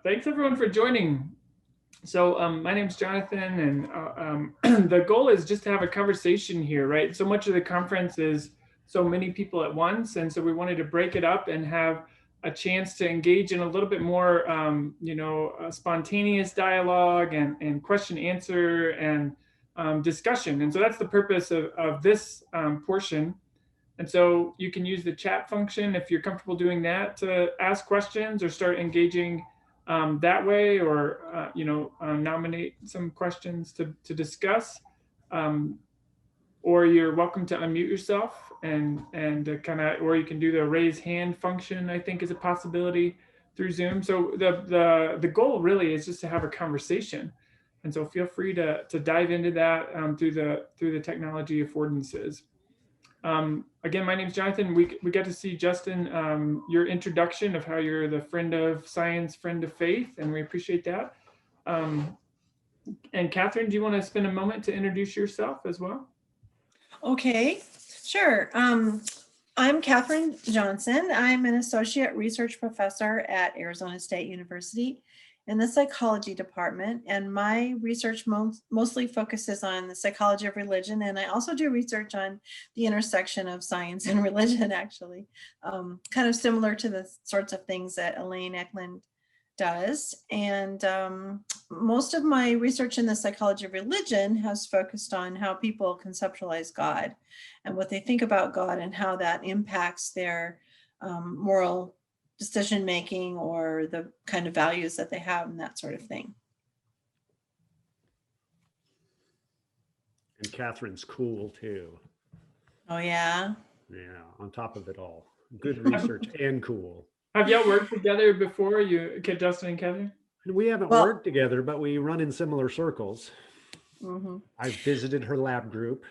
Thanks everyone for joining. So my name's Jonathan, and the goal is just to have a conversation here, right? So much of the conference is so many people at once, and so we wanted to break it up and have a chance to engage in a little bit more, spontaneous dialogue and question answer and discussion. And so that's the purpose of this portion. And so you can use the chat function if you're comfortable doing that to ask questions or start engaging that way, or nominate some questions to discuss. Or you're welcome to unmute yourself and or you can do the raise hand function, I think is a possibility through Zoom. So the goal really is just to have a conversation. And so feel free to dive into that through the technology affordances. Again, my name is Jonathan. We got to see, Justin, your introduction of how you're the friend of science, friend of faith, and we appreciate that. And Catherine, do you want to spend a moment to introduce yourself as well? Okay, sure. I'm Catherine Johnson. I'm an associate research professor at Arizona State University in the psychology department, and my research mostly focuses on the psychology of religion, and I also do research on the intersection of science and religion, actually, kind of similar to the sorts of things that Elaine Eklund does. And most of my research in the psychology of religion has focused on how people conceptualize God and what they think about God and how that impacts their moral decision making or the kind of values that they have and that sort of thing. And Catherine's cool too. Oh yeah? Yeah, on top of it all. Good research and cool. Have y'all worked together before, Justin and Catherine? We haven't worked together, but we run in similar circles. Mm-hmm. I've visited her lab group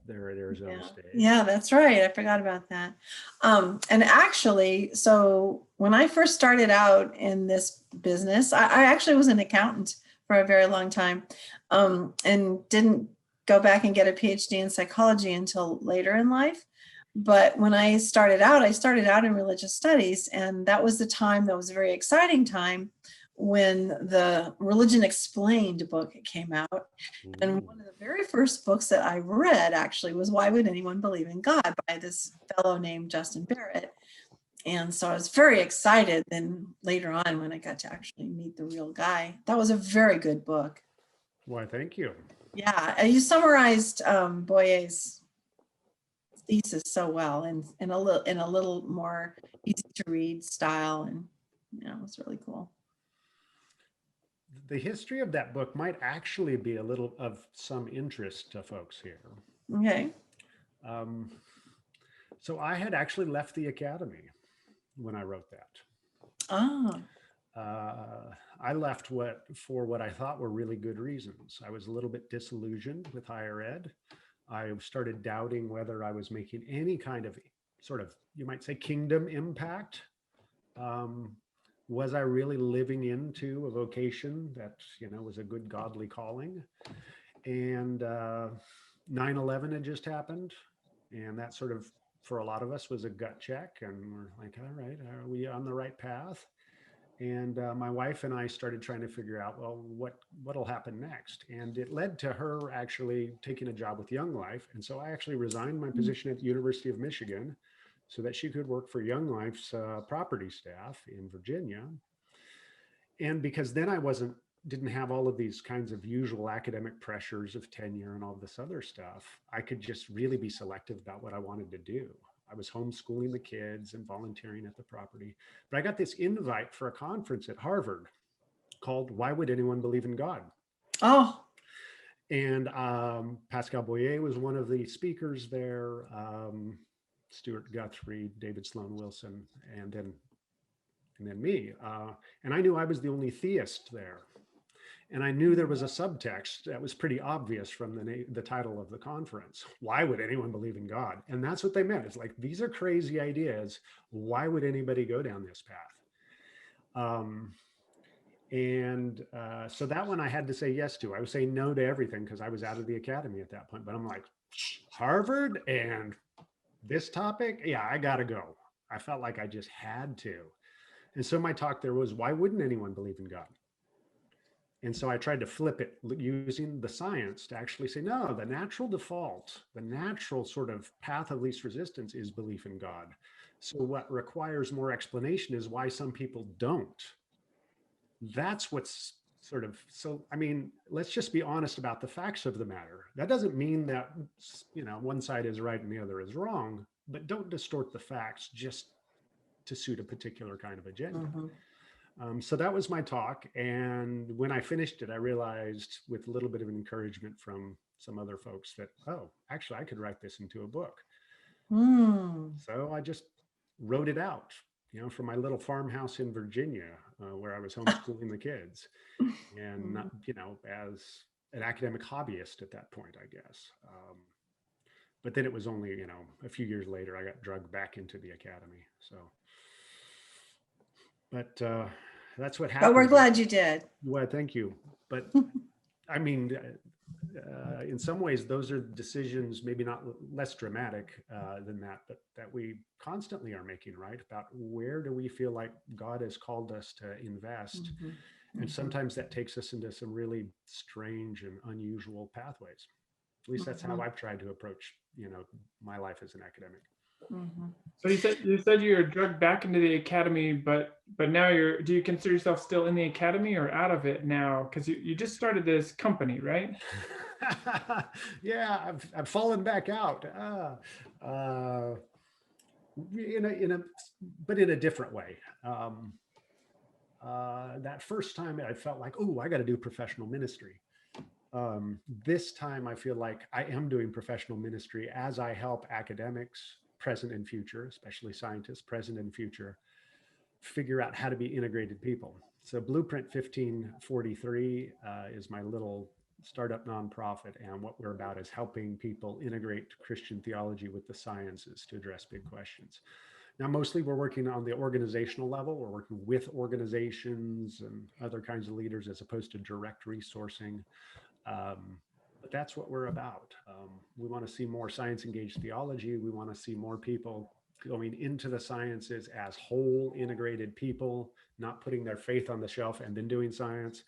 there at Arizona State. Yeah, that's right. I forgot about that. And actually, so when I first started out in this business, I actually was an accountant for a very long time, and didn't go back and get a PhD in psychology until later in life. But when I started out in religious studies, and that was the time that was a very exciting time when the Religion Explained book came out. And one of the very first books that I read actually was Why Would Anyone Believe in God by this fellow named Justin Barrett. And so I was very excited then later on when I got to actually meet the real guy. That was a very good book. Why, thank you. Yeah, you summarized Boyer's thesis so well in a little more easy to read style, and it was really cool. The history of that book might actually be a little of some interest to folks here. Okay. So I had actually left the academy when I wrote that. Oh. I left for what I thought were really good reasons. I was a little bit disillusioned with higher ed. I started doubting whether I was making any kind of sort of, you might say, kingdom impact. Was I really living into a vocation that, was a good godly calling? And 9/11 had just happened. And that sort of, for a lot of us, was a gut check. And we're like, all right, are we on the right path? And my wife and I started trying to figure out, well, what'll happen next? And it led to her actually taking a job with Young Life. And so I actually resigned my position at the University of Michigan so that she could work for Young Life's property staff in Virginia. And because then I didn't have all of these kinds of usual academic pressures of tenure and all this other stuff, I could just really be selective about what I wanted to do. I was homeschooling the kids and volunteering at the property. But I got this invite for a conference at Harvard called Why Would Anyone Believe in God? Oh. And Pascal Boyer was one of the speakers there, Stuart Guthrie, David Sloan Wilson, and then me. And I knew I was the only theist there. And I knew there was a subtext that was pretty obvious from the title of the conference. Why would anyone believe in God? And that's what they meant. It's like, these are crazy ideas. Why would anybody go down this path? So that one I had to say yes to. I was saying no to everything because I was out of the academy at that point. But I'm like, Harvard and this topic? Yeah, I got to go. I felt like I just had to. And so my talk there was, why wouldn't anyone believe in God? And so I tried to flip it using the science to actually say, no, the natural default, the natural sort of path of least resistance is belief in God. So what requires more explanation is why some people don't. That's what's sort of, so, I mean, let's just be honest about the facts of the matter. That doesn't mean that, one side is right and the other is wrong, but don't distort the facts just to suit a particular kind of agenda. So that was my talk. And when I finished it, I realized with a little bit of encouragement from some other folks that, oh, actually, I could write this into a book. So I just wrote it out, from my little farmhouse in Virginia, where I was homeschooling the kids. And, as an academic hobbyist at that point, I guess. But then it was only, a few years later, I got drugged back into the academy. So, but that's what happened. But we're glad you did. Well, thank you. But I mean, in some ways, those are decisions, maybe not less dramatic than that, but that we constantly are making, right? About where do we feel like God has called us to invest? And sometimes that takes us into some really strange and unusual pathways. At least that's how I've tried to approach, my life as an academic. So you said you're drugged back into the academy, but now do you consider yourself still in the academy or out of it now? Because you just started this company, right? Yeah, I've fallen back out. But in a different way. That first time I felt like, oh, I got to do professional ministry. This time I feel like I am doing professional ministry as I help academics, present and future, especially scientists, present and future, figure out how to be integrated people. So Blueprint 1543 is my little startup nonprofit, and what we're about is helping people integrate Christian theology with the sciences to address big questions. Now, mostly we're working on the organizational level. We're working with organizations and other kinds of leaders as opposed to direct resourcing. But that's what we're about. We want to see more science-engaged theology. We want to see more people going into the sciences as whole integrated people, not putting their faith on the shelf and then doing science,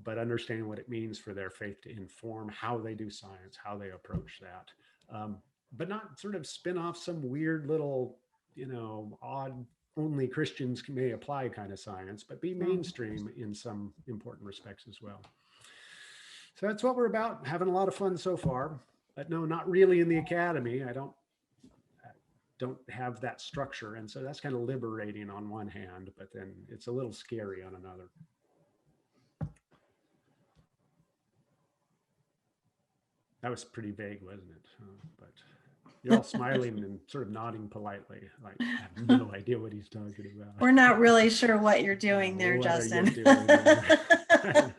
but understanding what it means for their faith to inform how they do science, how they approach that. But not sort of spin off some weird little, odd only Christians may apply kind of science, but be mainstream in some important respects as well. So that's what we're about, having a lot of fun so far, but no, not really in the academy. I don't have that structure. And so that's kind of liberating on one hand, but then it's a little scary on another. That was pretty vague, wasn't it? But you're all smiling and sort of nodding politely, like I have no idea what he's talking about. We're not really sure what you're doing there, Justin. Yeah.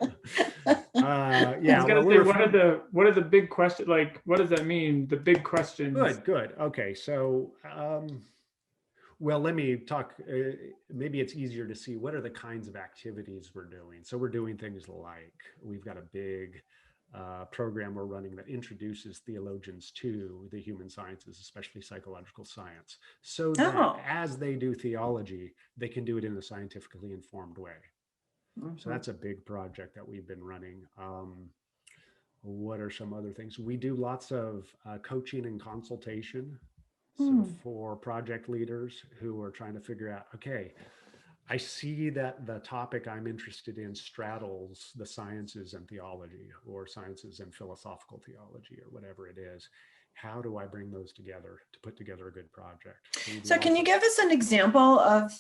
I was gonna say, what are the big questions? Like, what does that mean? The big questions. Good. Okay. So, well, let me talk. Maybe it's easier to see what are the kinds of activities we're doing. So we're doing things like we've got a big program we're running that introduces theologians to the human sciences, especially psychological science, so that as they do theology, they can do it in a scientifically informed way. So that's a big project that we've been running. What are some other things? We do lots of coaching and consultation. So for project leaders who are trying to figure out, okay, I see that the topic I'm interested in straddles the sciences and theology, or sciences and philosophical theology, or whatever it is. How do I bring those together to put together a good project? So can you give us an example of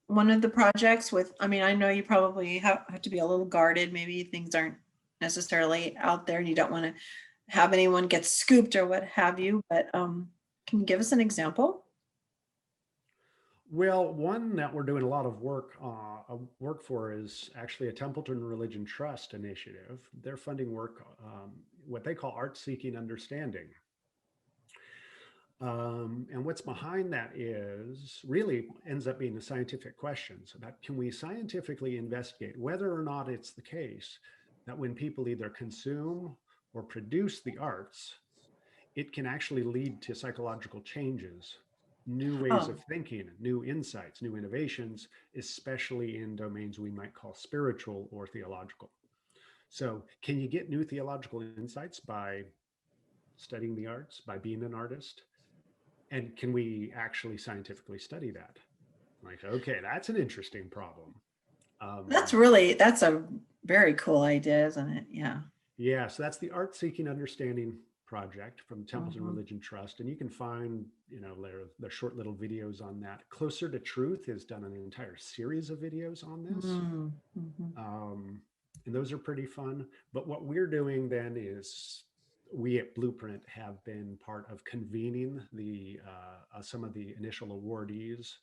one of the projects with, I mean, I know you probably have to be a little guarded. Maybe things aren't necessarily out there and you don't want to have anyone get scooped or what have you, but can you give us an example? Well, one that we're doing a lot of work for is actually a Templeton Religion Trust initiative. They're funding work, what they call art-seeking understanding. And what's behind that is really ends up being the scientific questions about, can we scientifically investigate whether or not it's the case that when people either consume or produce the arts, it can actually lead to psychological changes new ways Oh, of thinking, new insights, new innovations, especially in domains we might call spiritual or theological. So can you get new theological insights by studying the arts, by being an artist? And can we actually scientifically study that? Like, okay, that's an interesting problem. Um, that's a very cool idea, isn't it? Yeah. yeah, so that's the Art Seeking Understanding project from Templeton Mhm. Religion Trust. And you can find, their short little videos on that. Closer to Truth has done an entire series of videos on this. Mm, mhm. Um, and those are pretty fun. But what we're doing then is we at Blueprint have been part of convening the some of the initial awardees,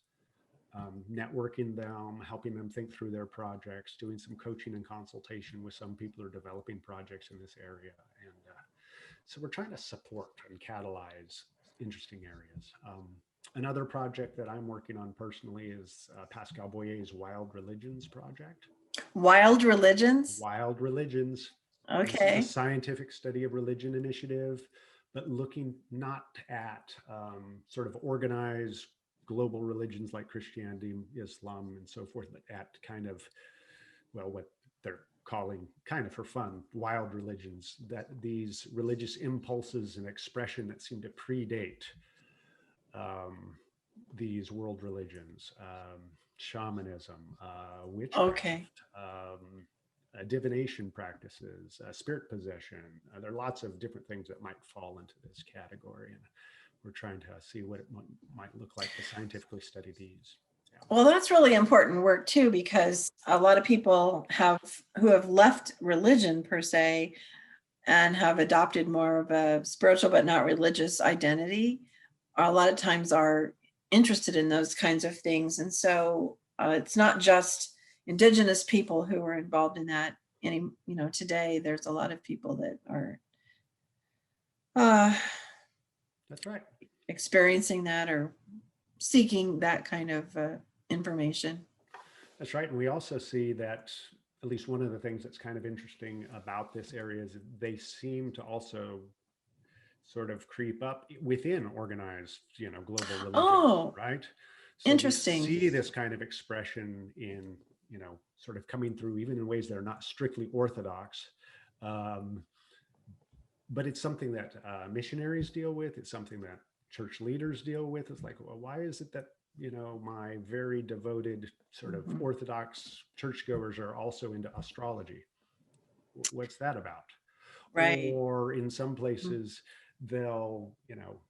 networking them, helping them think through their projects, doing some coaching and consultation with some people who are developing projects in this area. And so we're trying to support and catalyze interesting areas. Another project that I'm working on personally is Pascal Boyer's Wild Religions project. Wild religions. Wild Religions. This is a Okay. scientific study of religion initiative, but looking not at sort of organized global religions like Christianity, Islam, and so forth, but at kind of, well, what they're calling, kind of for fun, wild religions, that these religious impulses and expression that seem to predate um, these world religions, shamanism, Okay. witchcraft, divination practices, spirit possession. There are lots of different things that might fall into this category. And we're trying to see what it might look like to scientifically study these. Yeah. Well, that's really important work too, because a lot of people who have left religion per se and have adopted more of a spiritual but not religious identity, a lot of times are interested in those kinds of things. And so it's not just indigenous people who are involved in that. Today there's a lot of people that are uh, That's right. experiencing that or seeking that kind of information. That's right. And we also see that at least one of the things that's kind of interesting about this area is they seem to also sort of creep up within organized, global religions, Oh, right? So we interesting. see this kind of expression in, sort of coming through even in ways that are not strictly orthodox. Um, but it's something that missionaries deal with. It's something that church leaders deal with. It's like, well, why is it that, my very devoted sort of Mhm. orthodox churchgoers are also into astrology? What's that about? Right. Or in some Mhm. places, they'll,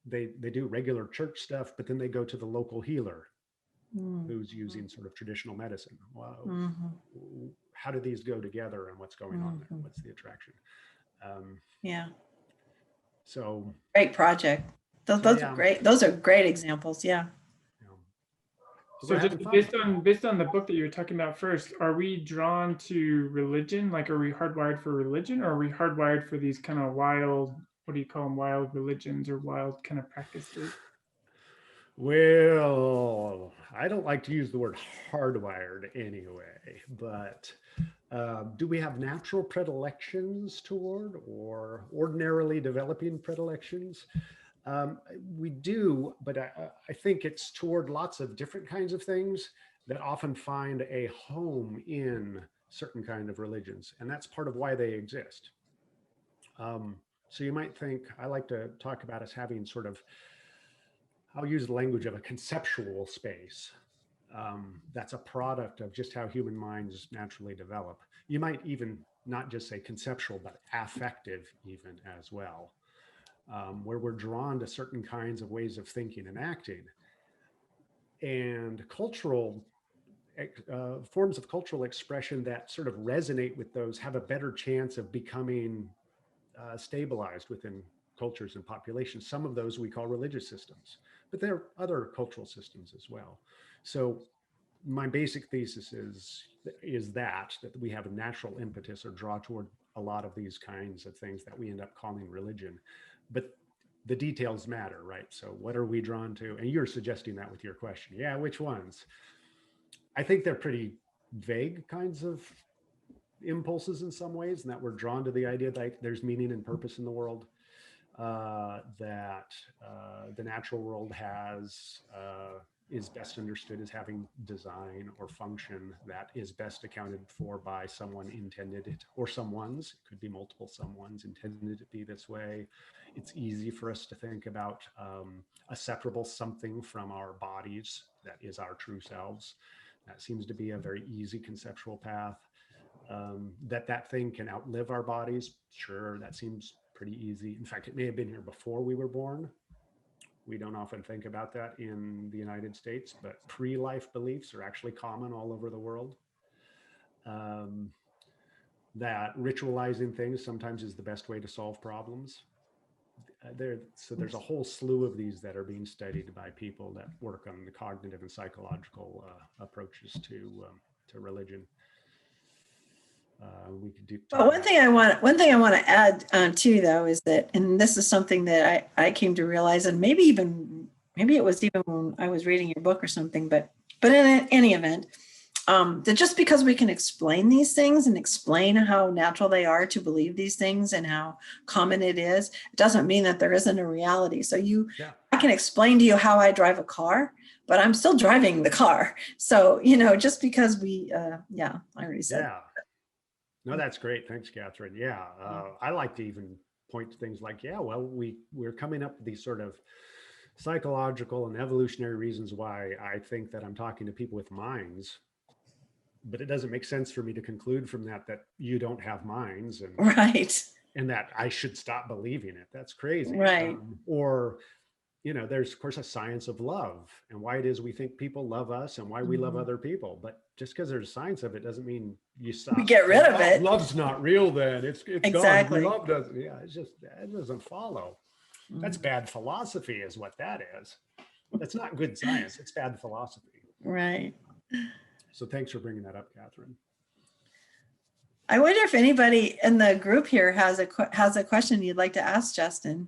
they do regular church stuff, but then they go to the local healer who's using sort of traditional medicine. Well, Mhm. how do these go together and what's going on there? Mhm. What's the attraction? Um, Yeah. so, Great project. Those, so those are yeah, great. Those are great examples. Yeah. you know, but So we're just having fun. based on the book that you were talking about first, are we drawn to religion? Like, are we hardwired for religion, or are we hardwired for these kind of wild, what do you call them, wild religions or wild kind of practices? Well, I don't like to use the word hardwired anyway, but do we have natural predilections toward or ordinarily developing predilections? We do, but I think it's toward lots of different kinds of things that often find a home in certain kind of religions. And that's part of why they exist. So you might think, I like to talk about us having sort of, I'll use the language of a conceptual space. That's a product of just how human minds naturally develop. You might even not just say conceptual, but affective even as well, where we're drawn to certain kinds of ways of thinking and acting. And cultural forms of cultural expression that sort of resonate with those have a better chance of becoming stabilized within cultures and populations. Some of those we call religious systems, but there are other cultural systems as well. So my basic thesis is that we have a natural impetus or draw toward a lot of these kinds of things that we end up calling religion. But the details matter, right? So what are we drawn to? And you're suggesting that with your question. Yeah, which ones? I think they're pretty vague kinds of impulses in some ways, and that we're drawn to the idea that there's meaning and purpose in the world. that the natural world is best understood as having design or function that is best accounted for by someone intended it, or someone's, it could be multiple someone's intended it be this way. It's easy for us to think about a separable something from our bodies that is our true selves. That seems to be a very easy conceptual path. That thing can outlive our bodies, sure, that seems pretty easy. In fact, it may have been here before we were born. We don't often think about that in the United States, but pre-life beliefs are actually common all over the world. That ritualizing things sometimes is the best way to solve problems. So there's a whole slew of these that are being studied by people that work on the cognitive and psychological approaches to religion. We could do. But one thing I want to add too, though, is that, and this is something that I came to realize, and maybe it was even when I was reading your book or something, but in any event, that just because we can explain these things and explain how natural they are to believe these things and how common it is, it doesn't mean that there isn't a reality. So I can explain to you how I drive a car, but I'm still driving the car. So, just because I already said. Yeah. No, that's great. Thanks, Catherine. Yeah. I like to even point to things like, we're coming up with these sort of psychological and evolutionary reasons why I think that I'm talking to people with minds, but it doesn't make sense for me to conclude from that you don't have minds, and right, and that I should stop believing it. That's crazy. Right. Or there's of course a science of love and why it is we think people love us and why we love other people. But just because there's a science of it doesn't mean you stop. We get rid of it. Love's not real then. It's exactly. gone. Love doesn't. Yeah, it doesn't follow. That's bad philosophy is what that is. That's not good science. It's bad philosophy. Right. So thanks for bringing that up, Catherine. I wonder if anybody in the group here has a question you'd like to ask Justin.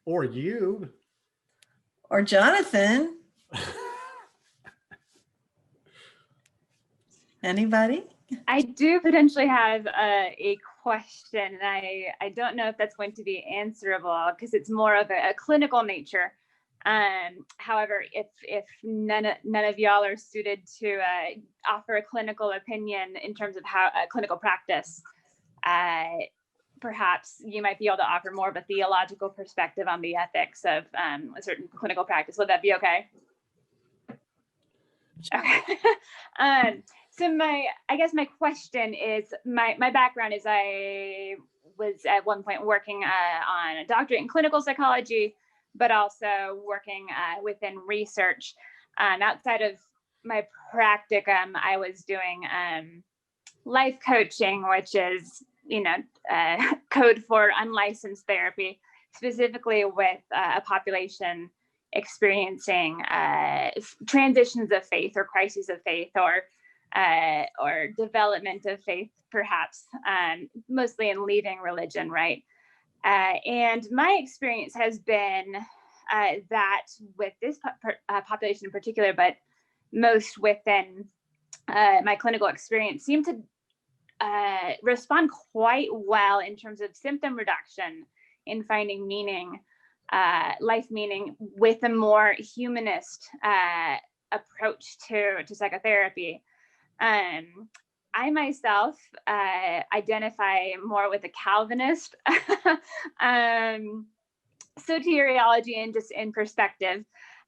Or you. Or Jonathan. Anybody? I do potentially have a question. I don't know if that's going to be answerable because it's more of a clinical nature. However, if none of y'all are suited to offer a clinical opinion in terms of how a clinical practice, perhaps you might be able to offer more of a theological perspective on the ethics of a certain clinical practice. Would that be okay? Okay. So I guess my question is, my background is I was at one point working on a doctorate in clinical psychology, but also working within research. Outside of my practicum, I was doing life coaching, which is, code for unlicensed therapy, specifically with a population experiencing transitions of faith or crises of faith or development of faith, perhaps, mostly in leaving religion, right? And my experience has been that with this population in particular, but most within my clinical experience, seem to respond quite well in terms of symptom reduction, in finding meaning, life meaning, with a more humanist approach to psychotherapy. I myself identify more with a Calvinist soteriology and just in perspective.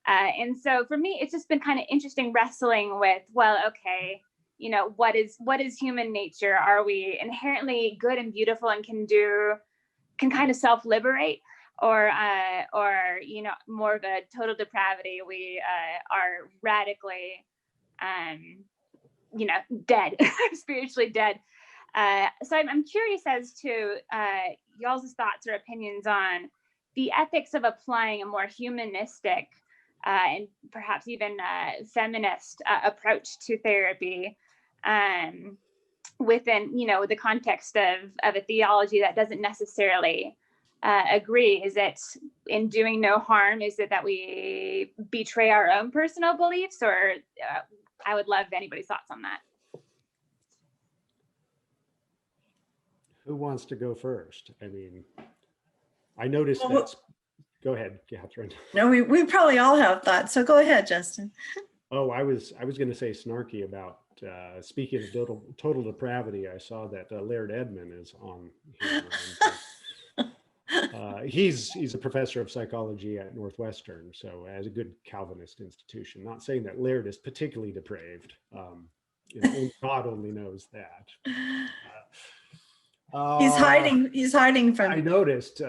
And so for me, it's just been kind of interesting wrestling with, well, okay, what is human nature? Are we inherently good and beautiful and can kind of self-liberate, or more of a total depravity? We are radically dead, spiritually dead. So I'm curious as to y'all's thoughts or opinions on the ethics of applying a more humanistic and perhaps even feminist approach to therapy within, the context of a theology that doesn't necessarily agree. Is it in doing no harm? Is it that we betray our own personal beliefs? Or I would love anybody's thoughts on that. Who wants to go first? I mean, I noticed Well, that. Go ahead, Catherine. No, we probably all have thoughts. So go ahead, Justin. Oh, I was going to say snarky about speaking of total depravity. I saw that Laird Edmond is on here. He's a professor of psychology at Northwestern, so as a good Calvinist institution. Not saying that Laird is particularly depraved. God only knows that. He's hiding. He's hiding from. I noticed.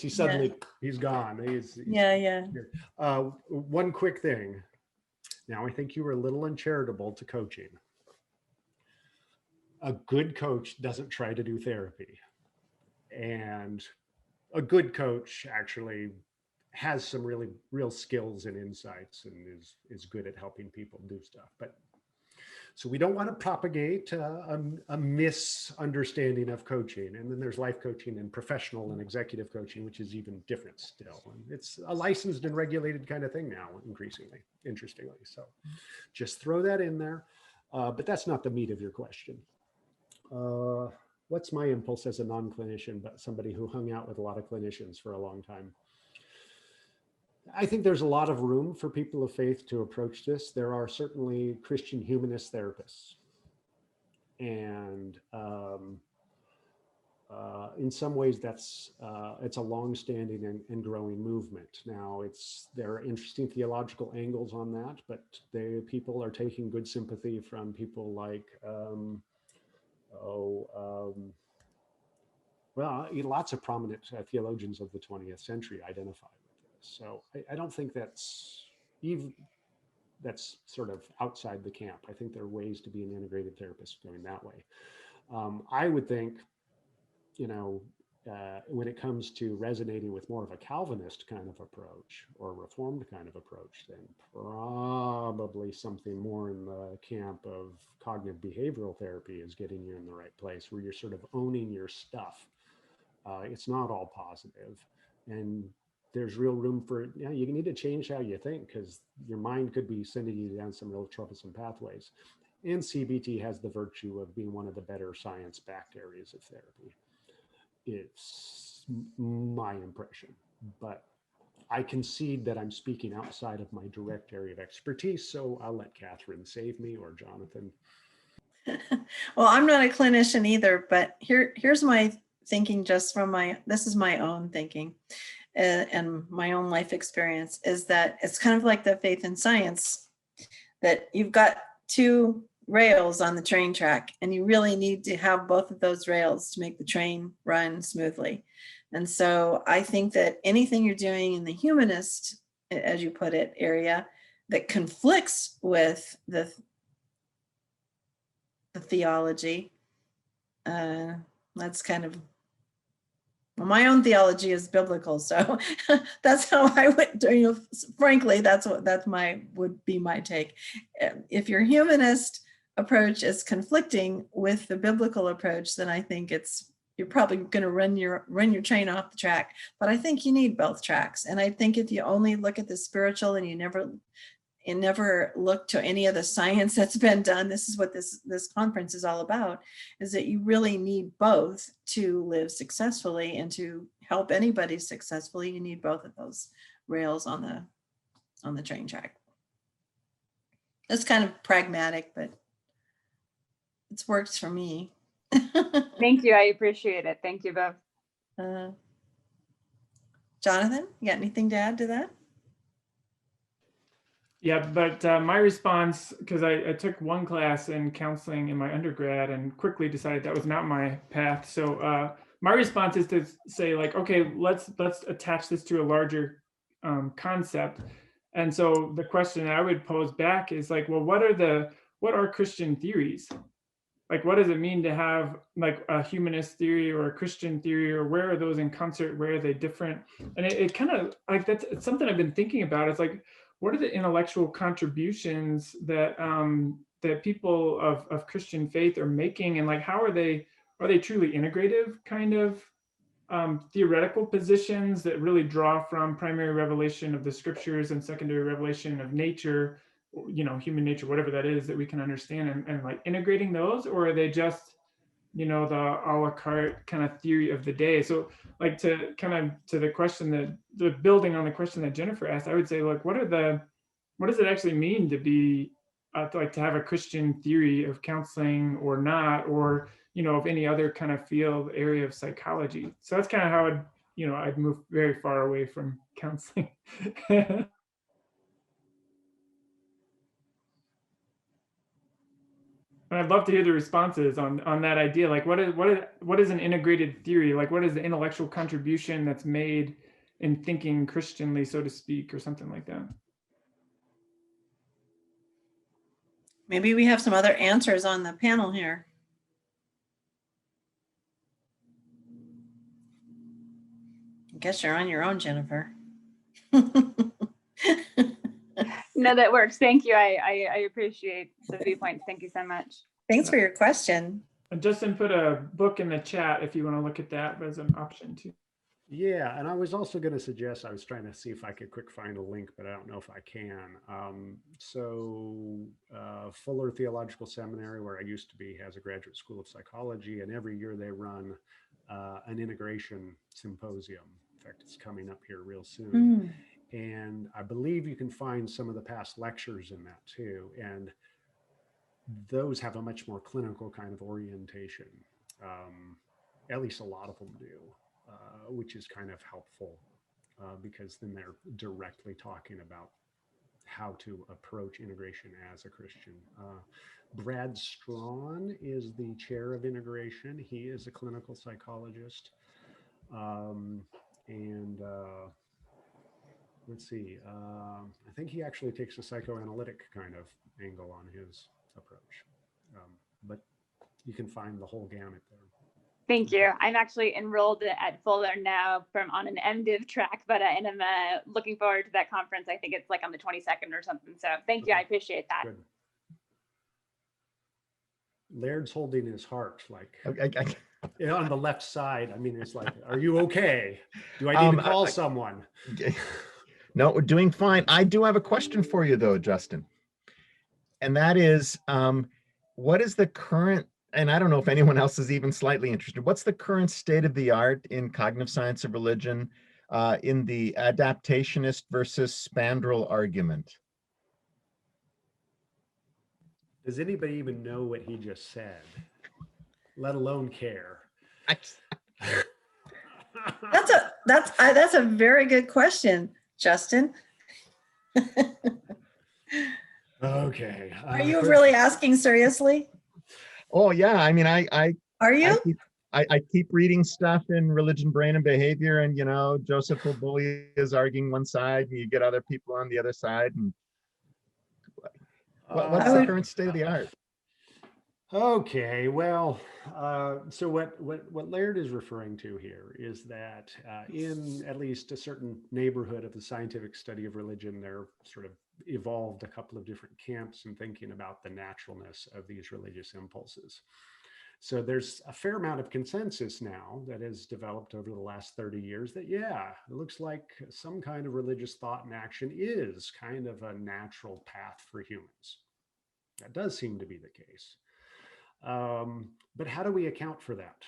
He's gone. He's yeah. One quick thing. Now, I think you were a little uncharitable to coaching. A good coach doesn't try to do therapy, and a good coach actually has some really real skills and insights and is good at helping people do stuff. But so we don't want to propagate a misunderstanding of coaching. And then there's life coaching and professional and executive coaching, which is even different still. And it's a licensed and regulated kind of thing now, increasingly, interestingly. So just throw that in there. But that's not the meat of your question. What's my impulse as a non-clinician, but somebody who hung out with a lot of clinicians for a long time? I think there's a lot of room for people of faith to approach this. There are certainly Christian humanist therapists. And in some ways it's a long-standing and growing movement. Now there are interesting theological angles on that, but people are taking good sympathy from people like, lots of prominent theologians of the 20th century identify with this. So I don't think that's sort of outside the camp. I think there are ways to be an integrated therapist going that way. I would think, when it comes to resonating with more of a Calvinist kind of approach or a Reformed kind of approach, then probably something more in the camp of cognitive behavioral therapy is getting you in the right place, where you're sort of owning your stuff. It's not all positive, and there's real room for, you need to change how you think, because your mind could be sending you down some real troublesome pathways. And CBT has the virtue of being one of the better science-backed areas of therapy. It's my impression, but I concede that I'm speaking outside of my direct area of expertise, so I'll let Catherine save me, or Jonathan. Well, I'm not a clinician either, but here's my thinking, just from this is my own thinking and my own life experience, is that it's kind of like the faith and science, that you've got two rails on the train track, and you really need to have both of those rails to make the train run smoothly. And so I think that anything you're doing in the humanist, as you put it, area that conflicts with the theology, that's kind of, well, my own theology is biblical, so that's how I would, frankly, would be my take. If your humanist approach is conflicting with the biblical approach, then I think you're probably going to run your train off the track. But I think you need both tracks. And I think if you only look at the spiritual and you never look to any of the science that's been done, this is what this conference is all about, is that you really need both to live successfully, and to help anybody successfully, you need both of those rails on the train track. It's kind of pragmatic, but it's worked for me. Thank you. I appreciate it. Thank you both. Jonathan, you got anything to add to that? Yeah, but my response, because I took one class in counseling in my undergrad and quickly decided that was not my path. So my response is to say, like, okay, let's attach this to a larger concept. And so the question I would pose back is like, well, what are Christian theories? Like, what does it mean to have like a humanist theory or a Christian theory, or where are those in concert? Where are they different? And it kind of like, it's something I've been thinking about. It's like, what are the intellectual contributions that that people of Christian faith are making, and like, how are they truly integrative kind of theoretical positions that really draw from primary revelation of the scriptures and secondary revelation of nature, human nature, whatever that is, that we can understand, and like integrating those? Or are they just you know, the a la carte kind of theory of the day. So like to kind of to the question that the building on the question that Jennifer asked, I would say, look, what does it actually mean to be to have a Christian theory of counseling or not, or you know, of any other kind of field area of psychology. So that's kind of how I'd move very far away from counseling. And I'd love to hear the responses on that idea. Like, what is an integrated theory? Like, what is the intellectual contribution that's made in thinking Christianly, so to speak, or something like that? Maybe we have some other answers on the panel here. I guess you're on your own, Jennifer. No, that works. Thank you. I appreciate the viewpoints. Thank you so much. Thanks for your question. And Justin put a book in the chat if you want to look at that as an option too. Yeah, and I was also going to suggest, I was trying to see if I could quick find a link, but I don't know if I can. Fuller Theological Seminary, where I used to be, has a graduate school of psychology, and every year they run an integration symposium. In fact, it's coming up here real soon. And I believe you can find some of the past lectures in that too. And those have a much more clinical kind of orientation. At least a lot of them do. Which is kind of helpful because then they're directly talking about how to approach integration as a Christian. Brad Strawn is the chair of integration. He is a clinical psychologist. Let's see, I think he actually takes a psychoanalytic kind of angle on his approach. But you can find the whole gamut there. Thank you. I'm actually enrolled at Fuller now on an MDiv track, but and I'm looking forward to that conference. I think it's like on the 22nd or something. So thank you. I appreciate that. Good. Laird's holding his heart like on the left side. I mean, it's like, are you okay? Do I need to call someone? No, we're doing fine. I do have a question for you though, Justin. And that is, what is the current, and I don't know if anyone else is even slightly interested, what's the current state of the art in cognitive science of religion in the adaptationist versus Spandrel argument? Does anybody even know what he just said, let alone care? That's a very good question, Justin. Okay. Are you really asking seriously? Oh yeah, I mean, Are you? I keep reading stuff in Religion, Brain, and Behavior, and you know, Joseph Oboli is arguing one side, and you get other people on the other side. And what's the current state of the art? Okay, well, so what Laird is referring to here is that in at least a certain neighborhood of the scientific study of religion, there sort of evolved a couple of different camps in thinking about the naturalness of these religious impulses. So there's a fair amount of consensus now that has developed over the last 30 years that, yeah, it looks like some kind of religious thought and action is kind of a natural path for humans. That does seem to be the case. But how do we account for that?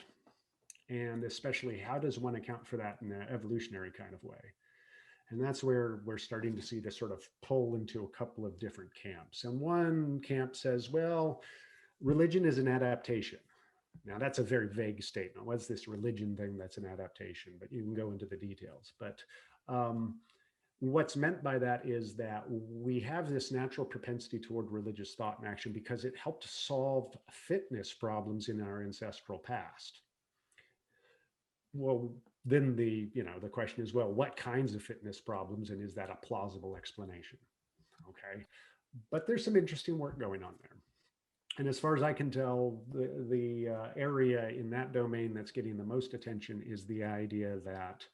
And especially, how does one account for that in an evolutionary kind of way? And that's where we're starting to see this sort of pull into a couple of different camps. And one camp says, well, religion is an adaptation. Now, that's a very vague statement. What's this religion thing that's an adaptation? But you can go into the details. But what's meant by that is that we have this natural propensity toward religious thought and action because it helped solve fitness problems in our ancestral past. Well, then the question is, well, what kinds of fitness problems, and is that a plausible explanation? Okay, but there's some interesting work going on there. And as far as I can tell, the area in that domain that's getting the most attention is the idea that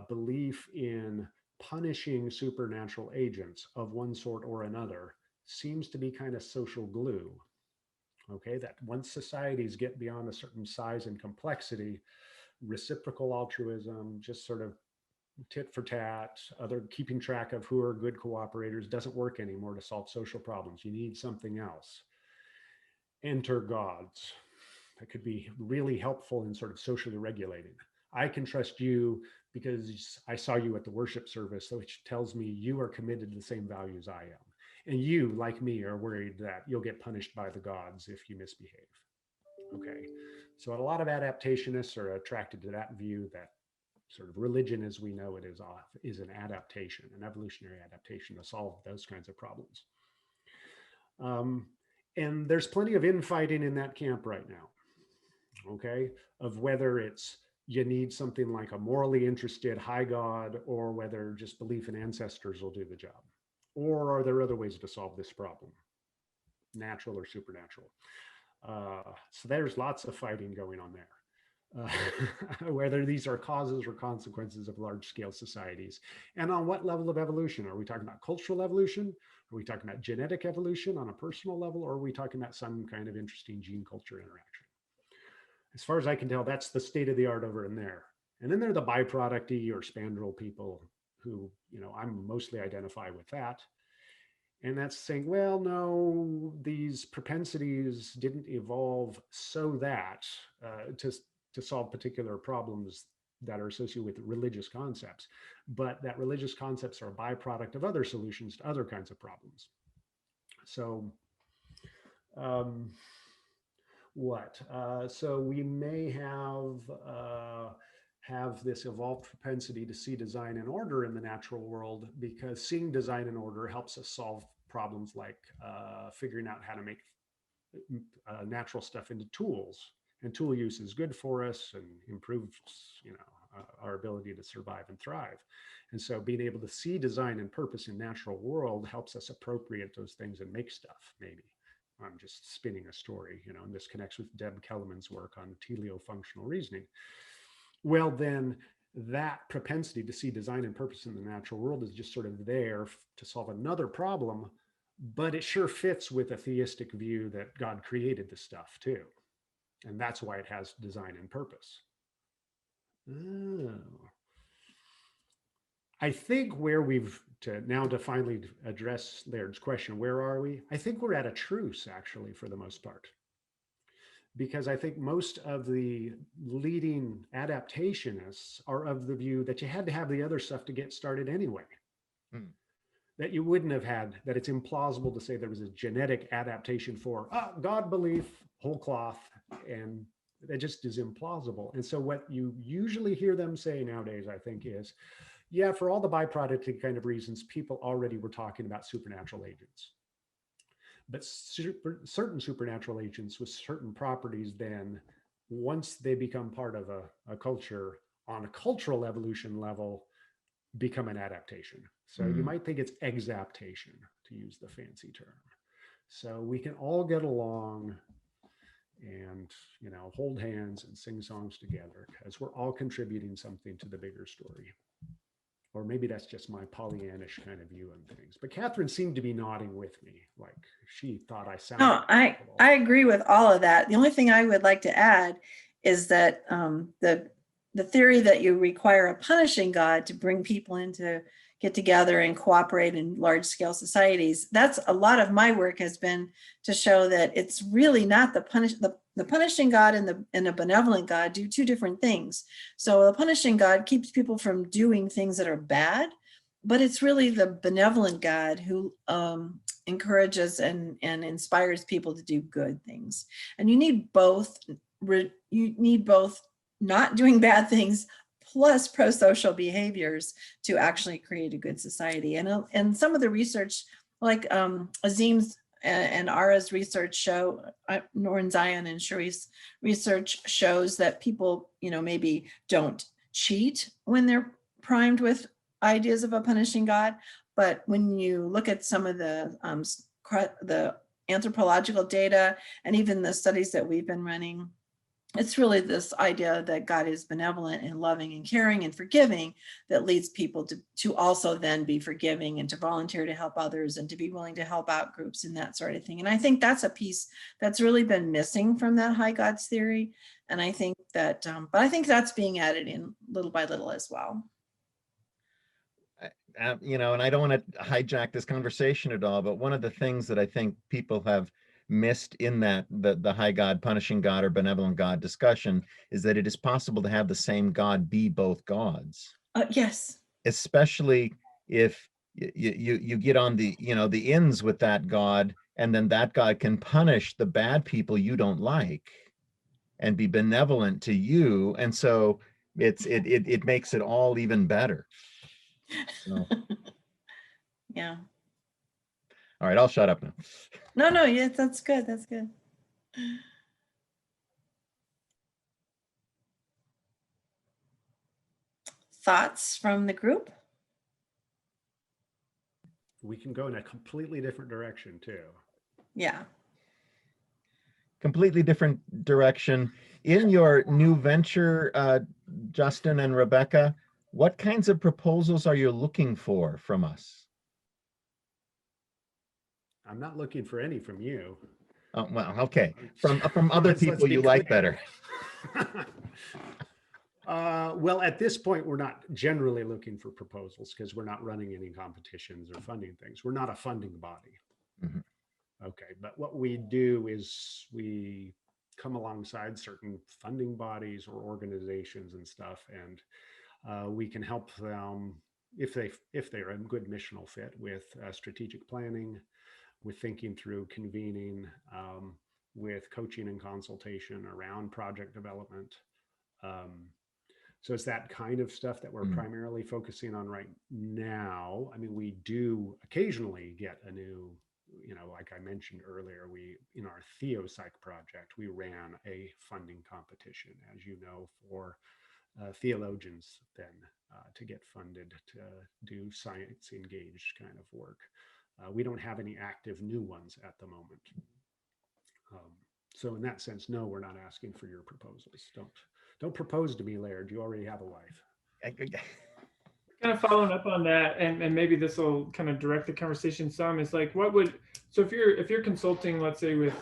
belief in punishing supernatural agents of one sort or another seems to be kind of social glue. Okay, that once societies get beyond a certain size and complexity, reciprocal altruism, just sort of tit for tat, other keeping track of who are good cooperators doesn't work anymore to solve social problems. You need something else. Enter gods. that could be really helpful in sort of socially regulating. I can trust you because I saw you at the worship service, which tells me you are committed to the same values I am. And you, like me, are worried that you'll get punished by the gods if you misbehave. Okay, so a lot of adaptationists are attracted to that view that sort of religion as we know it is an adaptation, an evolutionary adaptation to solve those kinds of problems. And there's plenty of infighting in that camp right now, okay, of whether it's you need something like a morally interested high God or whether just belief in ancestors will do the job. Or are there other ways to solve this problem, natural or supernatural? So there's lots of fighting going on there. Whether these are causes or consequences of large-scale societies, and on what level of evolution. Are we talking about cultural evolution? Are we talking about genetic evolution on a personal level? Or are we talking about some kind of interesting gene-culture interaction? As far as I can tell, that's the state of the art over in there. And then there are the byproducty or Spandrel people who, I'm mostly identify with that. And that's saying, well, no, these propensities didn't evolve so that to solve particular problems that are associated with religious concepts, but that religious concepts are a byproduct of other solutions to other kinds of problems. So so we may have this evolved propensity to see design and order in the natural world because seeing design and order helps us solve problems like figuring out how to make natural stuff into tools. And tool use is good for us and improves, our ability to survive and thrive. And so being able to see design and purpose in natural world helps us appropriate those things and make stuff, maybe. I'm just spinning a story, and this connects with Deb Kellerman's work on teleofunctional reasoning. Well, then that propensity to see design and purpose in the natural world is just sort of there to solve another problem, but it sure fits with a theistic view that God created the stuff too. And that's why it has design and purpose. Oh. I think where to finally address Laird's question, where are we? I think we're at a truce, actually, for the most part. Because I think most of the leading adaptationists are of the view that you had to have the other stuff to get started anyway. That you wouldn't have had, that it's implausible to say there was a genetic adaptation for God belief, whole cloth, and that just is implausible. And so what you usually hear them say nowadays, I think, is, yeah, for all the byproduct kind of reasons, people already were talking about supernatural agents. But certain supernatural agents with certain properties, then once they become part of a culture on a cultural evolution level, become an adaptation. So you might think it's exaptation, to use the fancy term. So we can all get along and, hold hands and sing songs together because we're all contributing something to the bigger story. Or maybe that's just my Pollyannish kind of view on things. But Catherine seemed to be nodding with me, like she thought I sounded. No, I agree with all of that. The only thing I would like to add is that the theory that you require a punishing God to bring people into get together and cooperate in large scale societies. That's a lot of my work has been to show that it's really not the punishing God and the benevolent God do two different things. So the punishing God keeps people from doing things that are bad, but it's really the benevolent God who encourages and inspires people to do good things. And you need both. You need both not doing bad things plus pro-social behaviors to actually create a good society. And some of the research, like Azim's and Ara's research show, Norn Zion and Shari's research shows that people, maybe don't cheat when they're primed with ideas of a punishing God. But when you look at some of the anthropological data and even the studies that we've been running, it's really this idea that God is benevolent and loving and caring and forgiving that leads people to also then be forgiving and to volunteer to help others and to be willing to help out groups and that sort of thing. And I think that's a piece that's really been missing from that high gods theory. And I think that, but I think that's being added in little by little as well. And I don't want to hijack this conversation at all, but one of the things that I think people have missed in that the high God, punishing God, or benevolent God discussion is that it is possible to have the same God be both gods, Yes. especially if you get on the the ends with that God, and then that God can punish the bad people you don't like and be benevolent to you, and so it makes it all even better. So, Yeah. all right, I'll shut up now. No, yes, that's good. That's good. Thoughts from the group? We can go in a completely different direction too. Yeah. Completely different direction. In your new venture, Justin and Rebecca, what kinds of proposals are you looking for from us? I'm not looking for any from you. Oh, well, okay. From other Let's people be you like clear. better. Well, at this point, we're not generally looking for proposals because we're not running any competitions or funding things. We're not a funding body. Mhm. Okay, but what we do is we come alongside certain funding bodies or organizations and stuff, and we can help them if they're a good missional fit with strategic planning, with thinking through convening, with coaching and consultation around project development. So it's that kind of stuff that we're primarily focusing on right now. I mean, we do occasionally get a new, like I mentioned earlier, in our Theopsych project, we ran a funding competition, as you know, for theologians then to get funded to do science engaged kind of work. We don't have any active new ones at the moment. So in that sense, no, we're not asking for your proposals. Don't propose to me, Laird. You already have a wife. Kind of following up on that, and maybe this will kind of direct the conversation some, is like, so if you're consulting, let's say with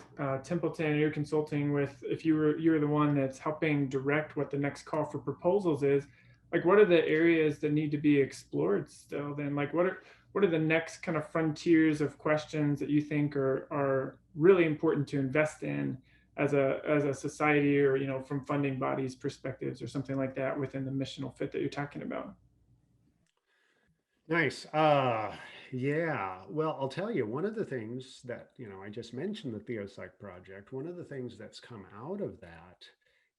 Templeton, or you're consulting with, if you were the one that's helping direct what the next call for proposals is, like, what are the areas that need to be explored still then? Like, what are the next kind of frontiers of questions that you think are really important to invest in as a society, or from funding bodies perspectives or something like that within the missional fit that you're talking about? Nice. Yeah. Well, I'll tell you, one of the things that, I just mentioned the Theopsych project. One of the things that's come out of that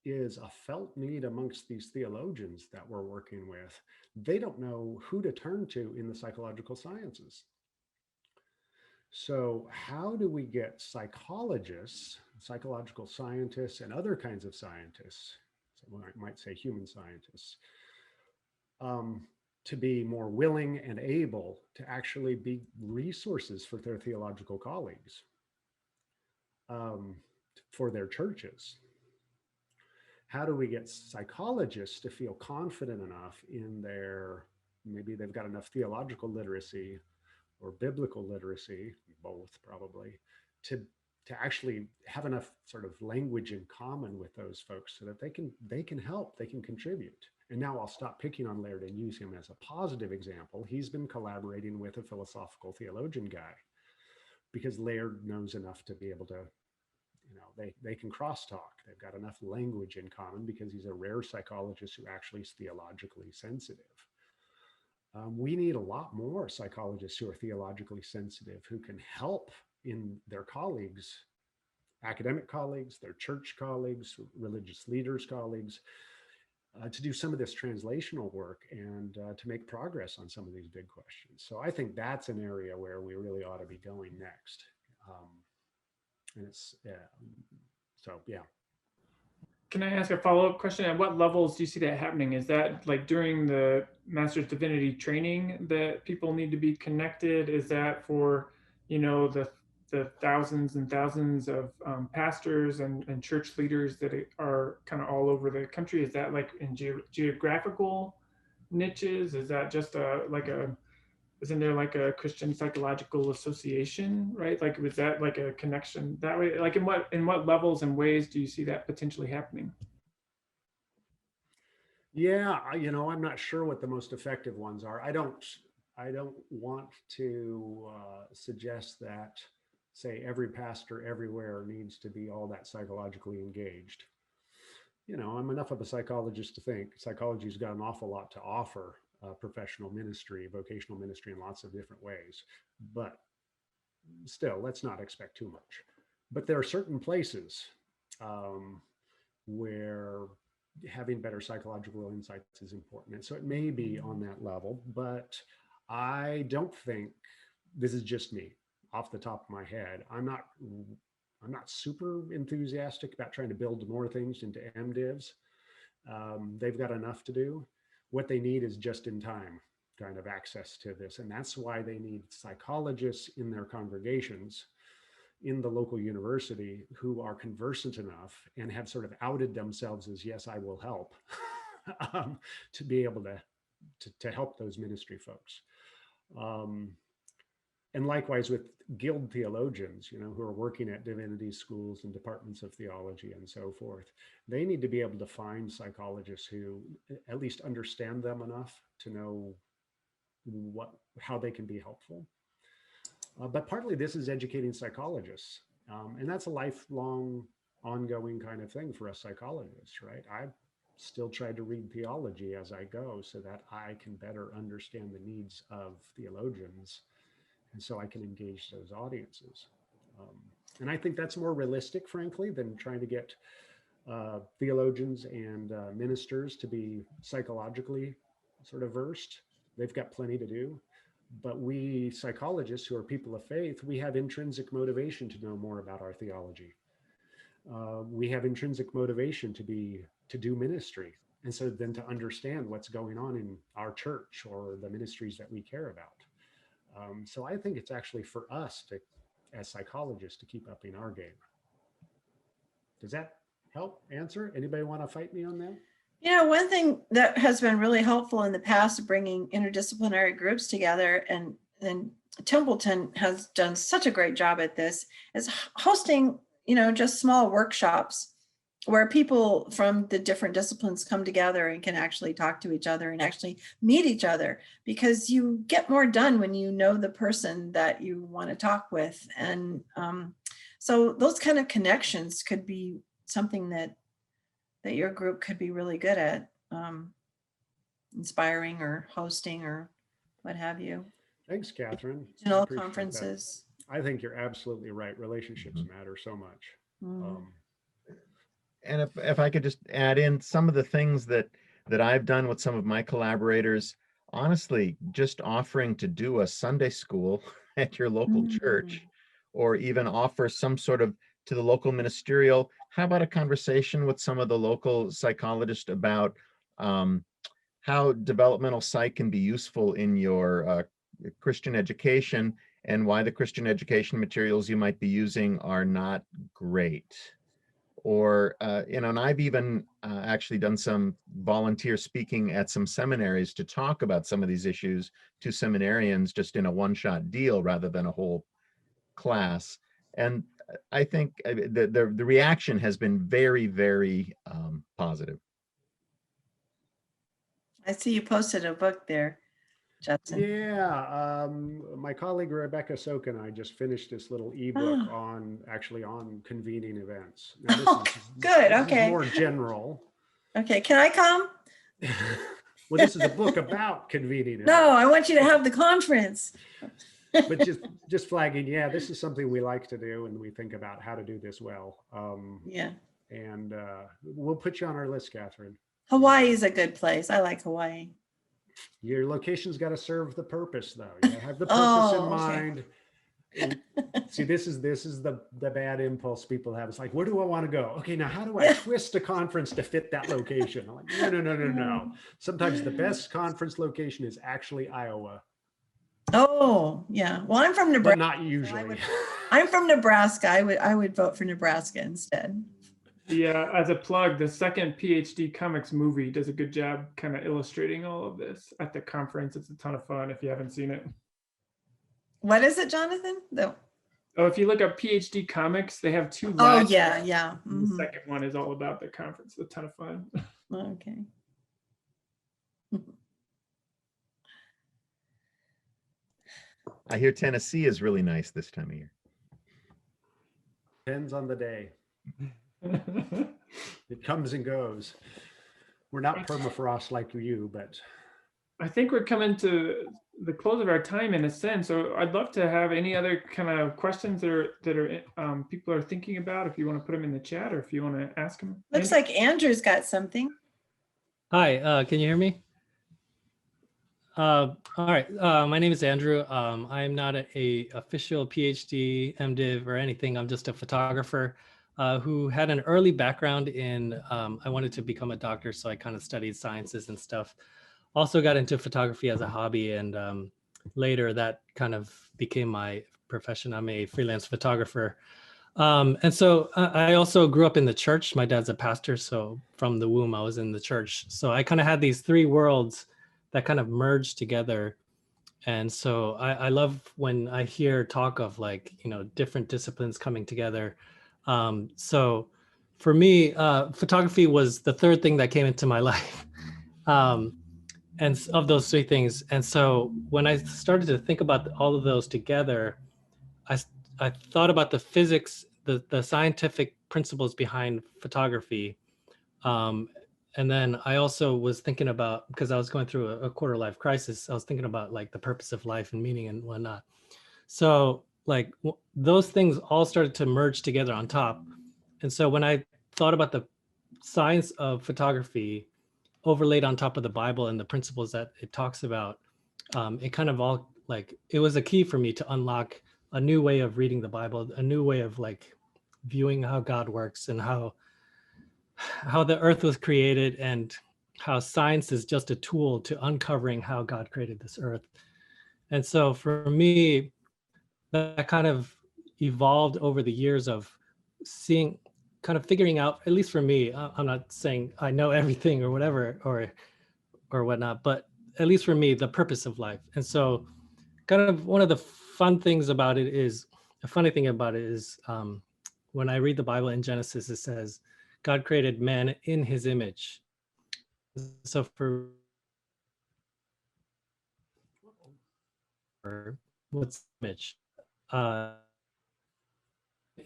is a felt need amongst these theologians that we're working with. They don't know who to turn to in the psychological sciences. So how do we get psychologists, psychological scientists, and other kinds of scientists, so I might say human scientists, to be more willing and able to actually be resources for their theological colleagues, for their churches? How do we get psychologists to feel confident enough in maybe they've got enough theological literacy or biblical literacy, both probably, to actually have enough sort of language in common with those folks so that they can help, they can contribute. And now I'll stop picking on Laird and use him as a positive example. He's been collaborating with a philosophical theologian guy because Laird knows enough to be able to, they can crosstalk. They've got enough language in common because he's a rare psychologist who actually is theologically sensitive. We need a lot more psychologists who are theologically sensitive, who can help in their colleagues, academic colleagues, their church colleagues, religious leaders colleagues, to do some of this translational work and to make progress on some of these big questions. So I think that's an area where we really ought to be going next. And it's, so yeah. Can I ask a follow-up question? At what levels do you see that happening? Is that like during the Master's Divinity training that people need to be connected? Is that for, the thousands and thousands of pastors and church leaders that are kind of all over the country? Is that like in geographical niches? Is that just isn't there like a Christian Psychological Association, right? Like, was that like a connection that way? Like, in what levels and ways do you see that potentially happening? Yeah, I'm not sure what the most effective ones are. I don't want to suggest that say every pastor everywhere needs to be all that psychologically engaged. You know, I'm enough of a psychologist to think psychology's got an awful lot to offer professional ministry, vocational ministry in lots of different ways. But still, let's not expect too much. But there are certain places where having better psychological insights is important. And so it may be on that level, but I don't think, this is just me off the top of my head, I'm not super enthusiastic about trying to build more things into MDivs. They've got enough to do. What they need is just in time kind of access to this. And that's why they need psychologists in their congregations in the local university who are conversant enough and have sort of outed themselves as, yes, I will help, to be able to help those ministry folks. And likewise with guild theologians, you know, who are working at divinity schools and departments of theology and so forth, they need to be able to find psychologists who at least understand them enough to know how they can be helpful. But partly this is educating psychologists. And that's a lifelong, ongoing kind of thing for us psychologists, right? I've still tried to read theology as I go so that I can better understand the needs of theologians. And so I can engage those audiences. And I think that's more realistic, frankly, than trying to get theologians and ministers to be psychologically sort of versed. They've got plenty to do. But we psychologists who are people of faith, we have intrinsic motivation to know more about our theology. We have intrinsic motivation to do ministry. And so then to understand what's going on in our church or the ministries that we care about. So I think it's actually for us to, as psychologists, to keep upping our game. Does that help answer? Anybody want to fight me on that? You know, one thing that has been really helpful in the past, bringing interdisciplinary groups together, and Templeton has done such a great job at this, is hosting, you know, just small workshops where people from the different disciplines come together and can actually talk to each other and actually meet each other, because you get more done when you know the person that you want to talk with. And so those kind of connections could be something that your group could be really good at, inspiring or hosting or what have you. Thanks, Catherine. Regional conferences. That. I think you're absolutely right. Relationships matter so much. And if I could just add in some of the things that I've done with some of my collaborators, honestly, just offering to do a Sunday school at your local church, or even offer some sort of, to the local ministerial, how about a conversation with some of the local psychologists about how developmental psych can be useful in your Christian education, and why the Christian education materials you might be using are not great. Or, you know, and I've even actually done some volunteer speaking at some seminaries to talk about some of these issues to seminarians, just in a one-shot deal rather than a whole class. And I think the reaction has been very, very positive. I see you posted a book there, Justin. Yeah, my colleague Rebecca Soak and I just finished this little ebook on convening events. Now, this is good. This okay. is more general. Okay, can I come? Well, this is a book about convening events. No, I want you to have the conference. But just flagging, yeah, this is something we like to do, and we think about how to do this well. Yeah. And we'll put you on our list, Catherine. Hawaii is a good place. I like Hawaii. Your location's got to serve the purpose, though. You have the purpose in mind. See, this is the bad impulse people have. It's like, where do I want to go? Okay, now how do I twist a conference to fit that location? I'm like, no. Sometimes the best conference location is actually Iowa. Oh, yeah. Well, I'm from Nebraska. But not usually. I'm from Nebraska. I would vote for Nebraska instead. Yeah, as a plug, the second PhD comics movie does a good job kind of illustrating all of this at the conference. It's a ton of fun if you haven't seen it. What is it, Jonathan? No. Oh, if you look up PhD comics, they have two. Oh, yeah. The second one is all about the conference. It's a ton of fun. Okay. I hear Tennessee is really nice this time of year. Depends on the day. It comes and goes. We're not permafrost like you, but I think we're coming to the close of our time in a sense. So I'd love to have any other kind of questions that people are thinking about. If you want to put them in the chat, or if you want to ask them. Looks like Andrew's got something. Hi, can you hear me? All right, my name is Andrew. I'm not a official PhD, MDiv, or anything. I'm just a photographer who had an early background in, I wanted to become a doctor, so I kind of studied sciences and stuff. Also got into photography as a hobby, and later that kind of became my profession. I'm a freelance photographer. And so I also grew up in the church. My dad's a pastor, so from the womb, I was in the church. So I kind of had these three worlds that kind of merged together. And so I love when I hear talk of like, you know, different disciplines coming together. So for me, photography was the third thing that came into my life. And of those three things. And so when I started to think about all of those together, I thought about the physics, the scientific principles behind photography. And then I also was thinking about, because I was going through a quarter life crisis, I was thinking about like the purpose of life and meaning and whatnot. So like those things all started to merge together on top. And so when I thought about the science of photography overlaid on top of the Bible and the principles that it talks about, it kind of all like, it was a key for me to unlock a new way of reading the Bible, a new way of like viewing how God works and how the earth was created, and how science is just a tool to uncovering how God created this earth. And so for me, that kind of evolved over the years of seeing, kind of figuring out, at least for me, I'm not saying I know everything or whatever, or whatnot, but at least for me, the purpose of life. And so kind of one of the funny thing about it is when I read the Bible in Genesis, it says, God created man in his image. So for what's image?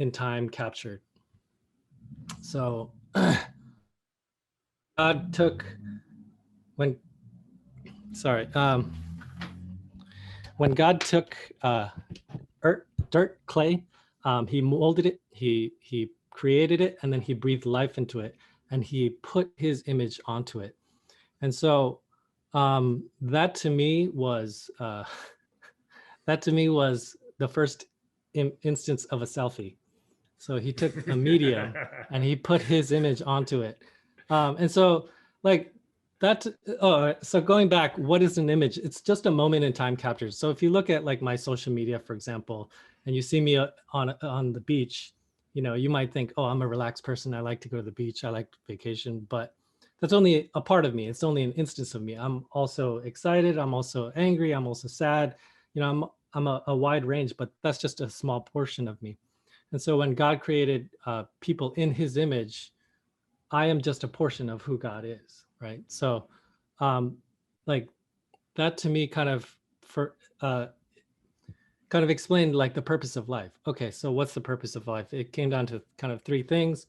In time captured. So God took, when God took dirt, clay, he molded it, he created it, and then he breathed life into it, and he put his image onto it. And so that to me was the first instance of a selfie. So he took a medium and he put his image onto it. And so like that, so going back, what is an image? It's just a moment in time captured. So if you look at like my social media, for example, and you see me on the beach, you know, you might think, oh, I'm a relaxed person. I like to go to the beach. I like vacation, but that's only a part of me. It's only an instance of me. I'm also excited. I'm also angry. I'm also sad. You know, I'm a wide range, but that's just a small portion of me. And so when God created people in his image, I am just a portion of who God is, right? So like that to me kind of explained like the purpose of life. Okay, so what's the purpose of life? It came down to kind of three things.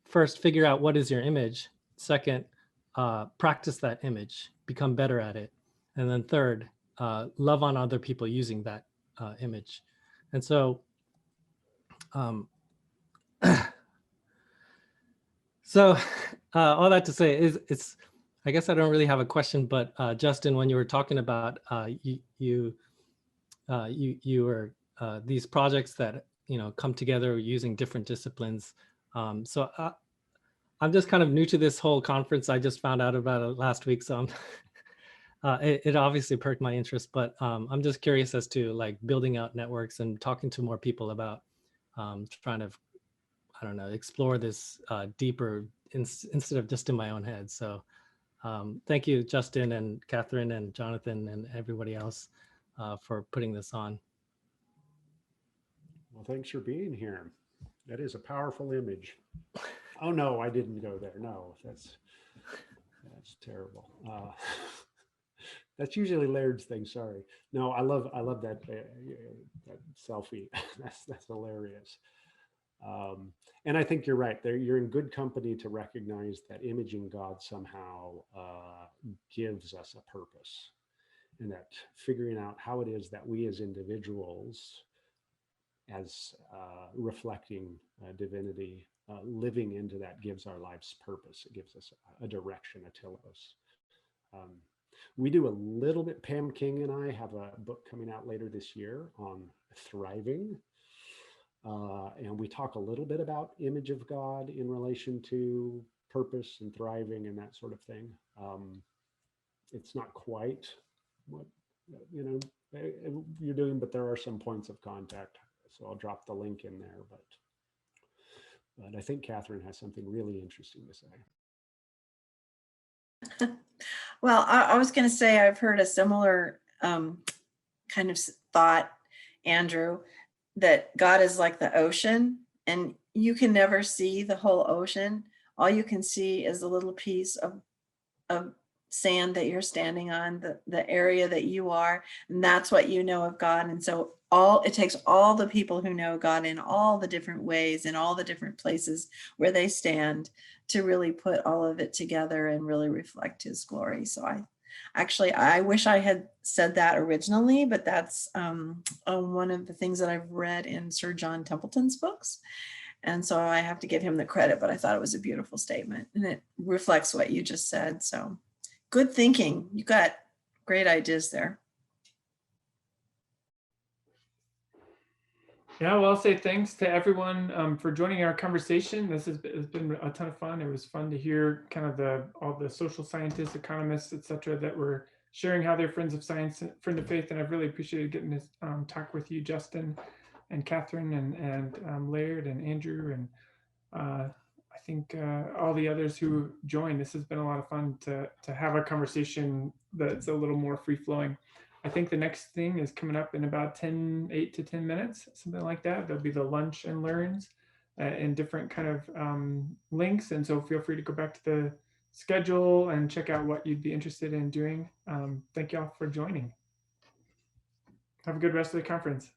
First, figure out what is your image. Second, practice that image, become better at it. And then third, love on other people using that image. And so so all that to say is, it's, I guess I don't really have a question, but Justin, when you were talking about you were these projects that, you know, come together using different disciplines. So I'm just kind of new to this whole conference. I just found out about it last week, so it obviously perked my interest, but I'm just curious as to like building out networks and talking to more people about trying to, I don't know, explore this deeper instead of just in my own head. So thank you, Justin and Catherine and Jonathan and everybody else for putting this on. Well, thanks for being here. That is a powerful image. Oh no, I didn't go there. No, that's terrible. That's usually Laird's thing. Sorry. No, I love that selfie. That's hilarious. And I think you're right. There, you're in good company to recognize that imaging God somehow gives us a purpose, and that figuring out how it is that we as individuals, as reflecting divinity, living into that gives our lives purpose. It gives us a direction, a telos. We do a little bit, Pam King and I have a book coming out later this year on thriving. And we talk a little bit about image of God in relation to purpose and thriving and that sort of thing. It's not quite what you're doing, but there are some points of contact. So I'll drop the link in there. But I think Catherine has something really interesting to say. Well, I was going to say I've heard a similar kind of thought, Andrew, that God is like the ocean and you can never see the whole ocean. All you can see is a little piece of sand that you're standing on, the area that you are, and that's what you know of God. And so it takes all the people who know God in all the different ways, in all the different places where they stand, to really put all of it together and really reflect his glory. So I wish I had said that originally, but that's one of the things that I've read in Sir John Templeton's books. And so I have to give him the credit, but I thought it was a beautiful statement and it reflects what you just said. So good thinking. You got great ideas there. Yeah, well, I'll say thanks to everyone for joining our conversation. This has been a ton of fun. It was fun to hear kind of all the social scientists, economists, et cetera, that were sharing how they're friends of science, friend of faith. And I've really appreciated getting to talk with you, Justin and Catherine and Laird and Andrew. And I think all the others who joined. This has been a lot of fun to have a conversation that's a little more free flowing. I think the next thing is coming up in about 8 to 10 minutes, something like that. There'll be the lunch and learns and different kind of links. And so feel free to go back to the schedule and check out what you'd be interested in doing. Thank you all for joining. Have a good rest of the conference.